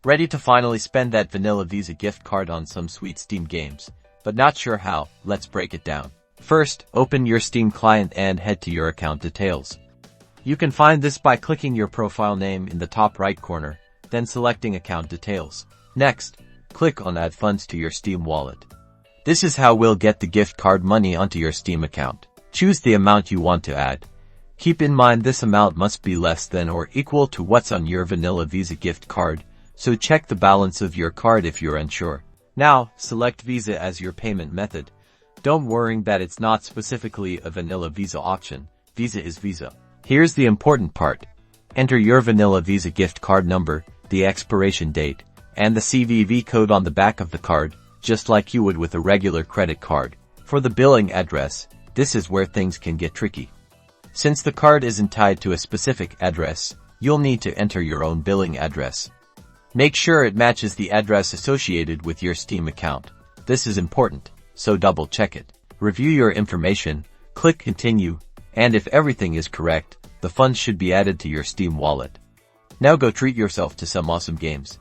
Ready to finally spend that vanilla Visa gift card on some sweet Steam games, but not sure how? Let's break it down. First, open your Steam client and head to your account details. You can find this by clicking your profile name in the top right corner, then selecting account details. Next, click on Add Funds to your Steam wallet. This is how we'll get the gift card money onto your Steam account. Choose the amount you want to add. Keep in mind this amount must be less than or equal to what's on your vanilla Visa gift card, so check the balance of your card if you're unsure. Now, select Visa as your payment method. Don't worry that it's not specifically a vanilla Visa option. Visa is Visa. Here's the important part. Enter your vanilla Visa gift card number, the expiration date, and the CVV code on the back of the card, just like you would with a regular credit card. For the billing address, this is where things can get tricky. Since the card isn't tied to a specific address, you'll need to enter your own billing address. Make sure it matches the address associated with your Steam account. This is important, so double check it. Review your information, click Continue, and if everything is correct, the funds should be added to your Steam wallet. Now go treat yourself to some awesome games.